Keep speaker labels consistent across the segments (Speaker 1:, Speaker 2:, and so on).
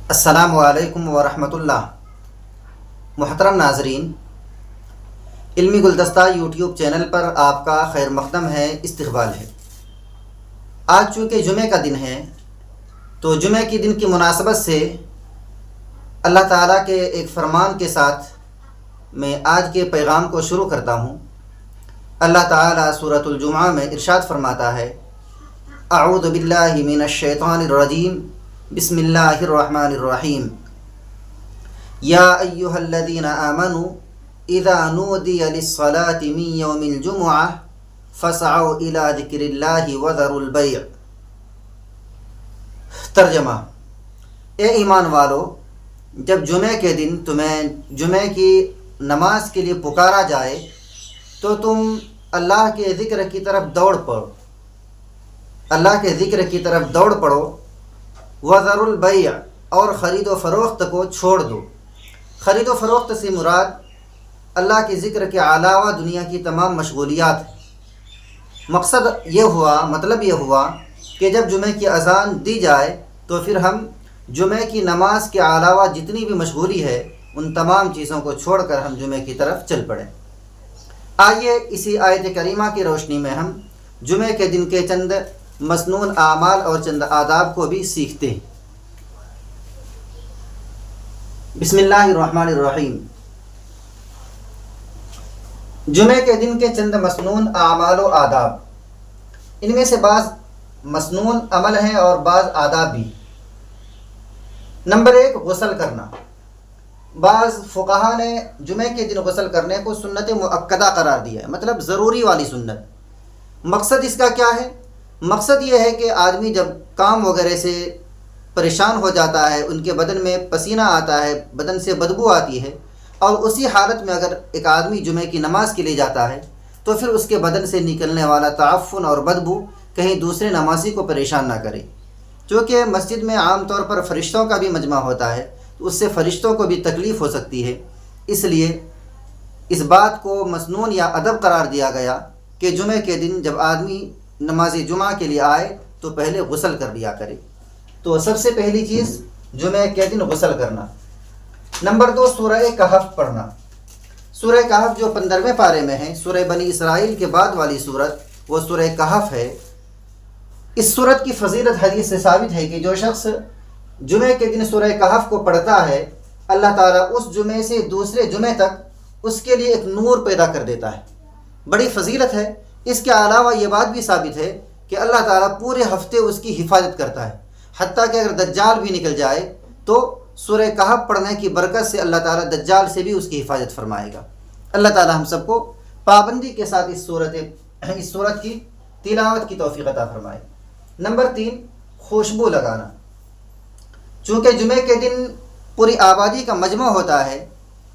Speaker 1: السلام علیکم ورحمۃ اللہ۔ محترم ناظرین، علمی گلدستہ یوٹیوب چینل پر آپ کا خیر مقدم ہے، استقبال ہے۔ آج چونکہ جمعہ کا دن ہے تو جمعہ کے دن کی مناسبت سے اللہ تعالیٰ کے ایک فرمان کے ساتھ میں آج کے پیغام کو شروع کرتا ہوں۔ اللہ تعالیٰ سورۃ الجمعہ میں ارشاد فرماتا ہے: اعوذ باللہ من الشیطان الرجیم، بسم اللہ الرحمن الرحیم۔ یا ایہا الذین آمنوا اذا نودی للصلاة من یوم الجمعہ فاسعوا الی ذکر اللہ وذروا البیع۔ ترجمہ: اے ایمان والو، جب جمعہ کے دن تمہیں جمعہ کی نماز کے لیے پکارا جائے تو تم اللہ کے ذکر کی طرف دوڑ پڑو، اللہ کے ذکر کی طرف دوڑ پڑو۔ وذروا البیع، اور خرید و فروخت کو چھوڑ دو۔ خرید و فروخت سے مراد اللہ کے ذکر کے علاوہ دنیا کی تمام مشغولیات ہیں۔ مطلب یہ ہوا کہ جب جمعہ کی اذان دی جائے تو پھر ہم جمعہ کی نماز کے علاوہ جتنی بھی مشغولی ہے ان تمام چیزوں کو چھوڑ کر ہم جمعہ کی طرف چل پڑیں۔ آئیے اسی آیت کریمہ کی روشنی میں ہم جمعہ کے دن کے چند مسنون اعمال اور چند آداب کو بھی سیکھتے ہیں۔ بسم اللہ الرحمن الرحیم۔ جمعہ کے دن کے چند مسنون اعمال و آداب، ان میں سے بعض مسنون عمل ہیں اور بعض آداب بھی۔ نمبر 1، غسل کرنا۔ بعض فقہا نے جمعہ کے دن غسل کرنے کو سنت مؤکدہ قرار دیا ہے، مطلب ضروری والی سنت۔ مقصد اس کا کیا ہے؟ مقصد یہ ہے کہ آدمی جب کام وغیرہ سے پریشان ہو جاتا ہے، ان کے بدن میں پسینہ آتا ہے، بدن سے بدبو آتی ہے، اور اسی حالت میں اگر ایک آدمی جمعہ کی نماز کے لیے جاتا ہے تو پھر اس کے بدن سے نکلنے والا تعفن اور بدبو کہیں دوسرے نمازی کو پریشان نہ کرے۔ چونکہ مسجد میں عام طور پر فرشتوں کا بھی مجمع ہوتا ہے تو اس سے فرشتوں کو بھی تکلیف ہو سکتی ہے، اس لیے اس بات کو مسنون یا ادب قرار دیا گیا کہ جمعہ کے دن جب آدمی نماز جمعہ کے لیے آئے تو پہلے غسل کر لیا کرے۔ تو سب سے پہلی چیز جمعہ کے دن غسل کرنا۔ نمبر 2، سورہ کہف پڑھنا۔ سورہ کہف جو 15ویں پارے میں ہے، سورہ بنی اسرائیل کے بعد والی سورت وہ سورہ کہف ہے۔ اس سورت کی فضیلت حدیث سے ثابت ہے کہ جو شخص جمعہ کے دن سورہ کہف کو پڑھتا ہے، اللہ تعالیٰ اس جمعے سے دوسرے جمعے تک اس کے لیے ایک نور پیدا کر دیتا ہے۔ بڑی فضیلت ہے۔ اس کے علاوہ یہ بات بھی ثابت ہے کہ اللہ تعالیٰ پورے ہفتے اس کی حفاظت کرتا ہے، حتیٰ کہ اگر دجال بھی نکل جائے تو سورہ کہف پڑھنے کی برکت سے اللہ تعالیٰ دجال سے بھی اس کی حفاظت فرمائے گا۔ اللہ تعالیٰ ہم سب کو پابندی کے ساتھ اس سورت کی تلاوت کی توفیق عطا فرمائے۔ نمبر 3، خوشبو لگانا۔ چونکہ جمعہ کے دن پوری آبادی کا مجمع ہوتا ہے،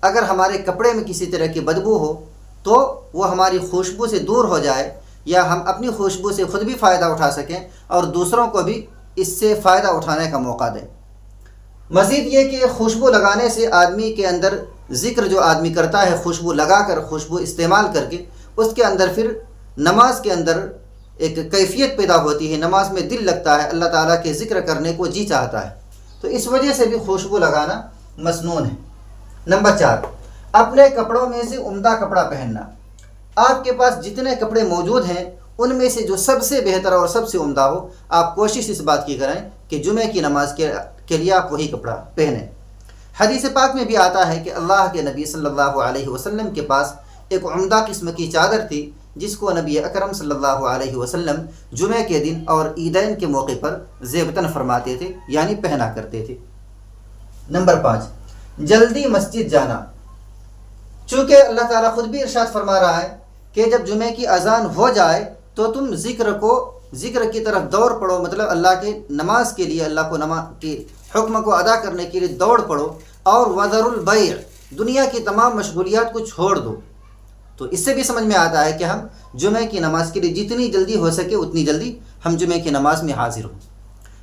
Speaker 1: اگر ہمارے کپڑے میں کسی طرح کی بدبو ہو تو وہ ہماری خوشبو سے دور ہو جائے، یا ہم اپنی خوشبو سے خود بھی فائدہ اٹھا سکیں اور دوسروں کو بھی اس سے فائدہ اٹھانے کا موقع دیں۔ مزید یہ کہ خوشبو لگانے سے آدمی کے اندر ذکر جو آدمی کرتا ہے خوشبو لگا کر، خوشبو استعمال کر کے، اس کے اندر پھر نماز کے اندر ایک کیفیت پیدا ہوتی ہے، نماز میں دل لگتا ہے، اللہ تعالیٰ کے ذکر کرنے کو جی چاہتا ہے، تو اس وجہ سے بھی خوشبو لگانا مسنون ہے۔ نمبر 4، اپنے کپڑوں میں سے عمدہ کپڑا پہننا۔ آپ کے پاس جتنے کپڑے موجود ہیں ان میں سے جو سب سے بہتر اور سب سے عمدہ ہو، آپ کوشش اس بات کی کریں کہ جمعہ کی نماز کے لیے آپ وہی کپڑا پہنیں۔ حدیث پاک میں بھی آتا ہے کہ اللہ کے نبی صلی اللہ علیہ وسلم کے پاس ایک عمدہ قسم کی چادر تھی جس کو نبی اکرم صلی اللہ علیہ وسلم جمعہ کے دن اور عیدین کے موقع پر زیبتن فرماتے تھے، یعنی پہنا کرتے تھے۔ نمبر 5، جلدی مسجد جانا۔ چونکہ اللہ تعالیٰ خود بھی ارشاد فرما رہا ہے کہ جب جمعہ کی اذان ہو جائے تو تم ذکر کی طرف دوڑ پڑو، مطلب اللہ کے نماز کے لیے، اللہ کو نماز کے حکم کو ادا کرنے کے لیے دوڑ پڑو، اور وذروا البیع، دنیا کی تمام مشغولیات کو چھوڑ دو۔ تو اس سے بھی سمجھ میں آتا ہے کہ ہم جمعہ کی نماز کے لیے جتنی جلدی ہو سکے اتنی جلدی ہم جمعہ کی نماز میں حاضر ہوں۔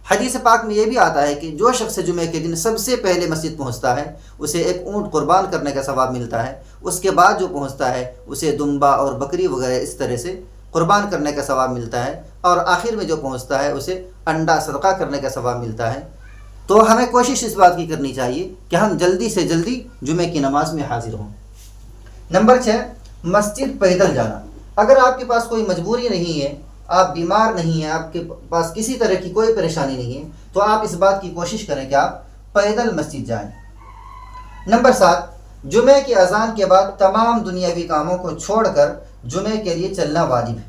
Speaker 1: حدیث پاک میں یہ بھی آتا ہے کہ جو شخص جمعہ کے دن سب سے پہلے مسجد پہنچتا ہے اسے ایک اونٹ قربان کرنے کا ثواب ملتا ہے، اس کے بعد جو پہنچتا ہے اسے دمبا اور بکری وغیرہ اس طرح سے قربان کرنے کا ثواب ملتا ہے، اور آخر میں جو پہنچتا ہے اسے انڈا صدقہ کرنے کا ثواب ملتا ہے۔ تو ہمیں کوشش اس بات کی کرنی چاہیے کہ ہم جلدی سے جلدی جمعے کی نماز میں حاضر ہوں۔ نمبر 6، مسجد پیدل جانا۔ اگر آپ کے پاس کوئی مجبوری نہیں ہے، آپ بیمار نہیں ہیں، آپ کے پاس کسی طرح کی کوئی پریشانی نہیں ہے، تو آپ اس بات کی کوشش کریں کہ آپ پیدل مسجد جائیں۔ نمبر 7، جمعے کی اذان کے بعد تمام دنیاوی کاموں کو چھوڑ کر جمعے کے لیے چلنا واجب ہے،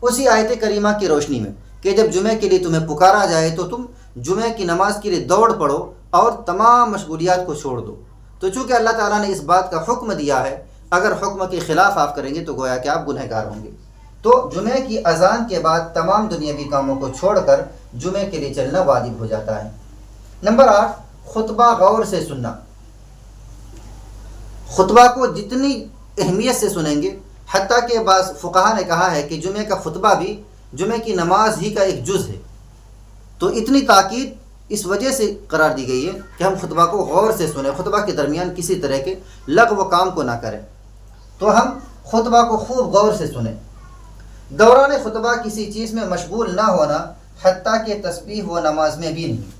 Speaker 1: اسی آیت کریمہ کی روشنی میں کہ جب جمعے کے لیے تمہیں پکارا جائے تو تم جمعے کی نماز کے لیے دوڑ پڑو اور تمام مشغولیات کو چھوڑ دو۔ تو چونکہ اللہ تعالیٰ نے اس بات کا حکم دیا ہے، اگر حکم کے خلاف آپ کریں گے تو گویا کہ آپ گنہگار ہوں گے۔ تو جمعے کی اذان کے بعد تمام دنیاوی کاموں کو چھوڑ کر جمعے کے لیے چلنا واجب ہو جاتا ہے۔ نمبر 8، خطبہ غور سے سننا۔ خطبہ کو جتنی اہمیت سے سنیں گے، حتیٰ کہ بعض فقہا نے کہا ہے کہ جمعے کا خطبہ بھی جمعے کی نماز ہی کا ایک جز ہے، تو اتنی تاکید اس وجہ سے قرار دی گئی ہے کہ ہم خطبہ کو غور سے سنیں، خطبہ کے درمیان کسی طرح کے لغو کام کو نہ کریں، تو ہم خطبہ کو خوب غور سے سنیں۔ دوران خطبہ کسی چیز میں مشغول نہ ہونا، حتیٰ کہ تسبیح و نماز میں بھی نہیں۔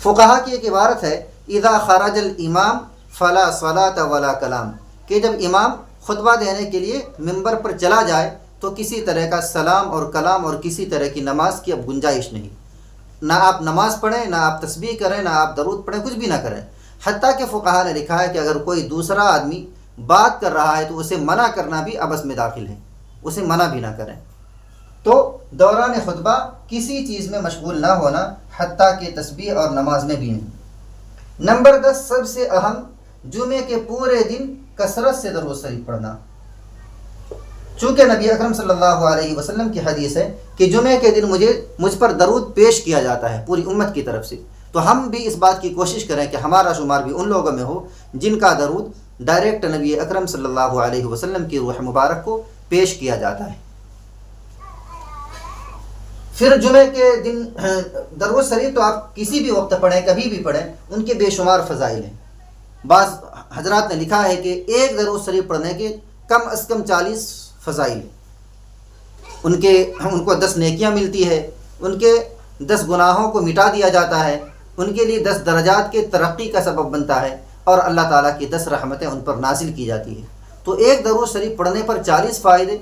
Speaker 1: فقہا کی ایک عبارت ہے، اذا خرج الامام فلا صلاۃ ولا کلام، کہ جب امام خطبہ دینے کے لیے ممبر پر چلا جائے تو کسی طرح کا سلام اور کلام اور کسی طرح کی نماز کی اب گنجائش نہیں، نہ آپ نماز پڑھیں، نہ آپ تسبیح کریں، نہ آپ درود پڑھیں، کچھ بھی نہ کریں۔ حتیٰ کہ فقہا نے لکھا ہے کہ اگر کوئی دوسرا آدمی بات کر رہا ہے تو اسے منع کرنا بھی عبث میں داخل ہے، اسے منع بھی نہ کریں۔ تو دوران خطبہ کسی چیز میں مشغول نہ ہونا، حتیٰ کہ تسبیح اور نماز میں بھی نہیں۔ نمبر 10، سب سے اہم، جمعے کے پورے دن کثرت سے درود شریف پڑھنا۔ چونکہ نبی اکرم صلی اللہ علیہ وسلم کی حدیث ہے کہ جمعے کے دن مجھ پر درود پیش کیا جاتا ہے پوری امت کی طرف سے، تو ہم بھی اس بات کی کوشش کریں کہ ہمارا شمار بھی ان لوگوں میں ہو جن کا درود ڈائریکٹ نبی اکرم صلی اللہ علیہ وسلم کی روح مبارک کو پیش کیا جاتا ہے۔ پھر جمعے کے دن درود شریف تو آپ کسی بھی وقت پڑھیں، کبھی بھی پڑھیں، ان کے بے شمار فضائل ہیں۔ بعض حضرات نے لکھا ہے کہ ایک درود شریف پڑھنے کے کم از کم 40 فضائل ہیں، ان کو 10 نیکیاں ملتی ہے، ان کے 10 گناہوں کو مٹا دیا جاتا ہے، ان کے لیے 10 درجات کے ترقی کا سبب بنتا ہے، اور اللہ تعالیٰ کی 10 رحمتیں ان پر نازل کی جاتی ہیں۔ تو ایک درود شریف پڑھنے پر 40 فائدے،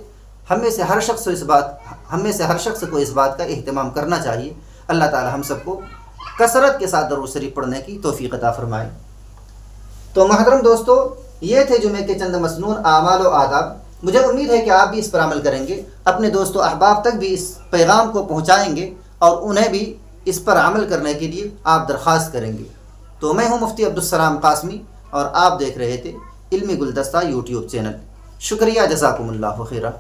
Speaker 1: ہم میں سے ہر شخص کو اس بات کا اہتمام کرنا چاہیے۔ اللہ تعالیٰ ہم سب کو کثرت کے ساتھ درود شریف پڑھنے کی توفیق عطا فرمائے۔ تو محترم دوستو، یہ تھے جمعے کے چند مسنون اعمال و آداب۔ مجھے امید ہے کہ آپ بھی اس پر عمل کریں گے، اپنے دوست و احباب تک بھی اس پیغام کو پہنچائیں گے، اور انہیں بھی اس پر عمل کرنے کے لیے آپ درخواست کریں گے۔ تو میں ہوں مفتی عبدالسلام قاسمی، اور آپ دیکھ رہے تھے علمی گلدستہ یوٹیوب چینل۔ شکریہ، جزاکم اللہ خیرہ۔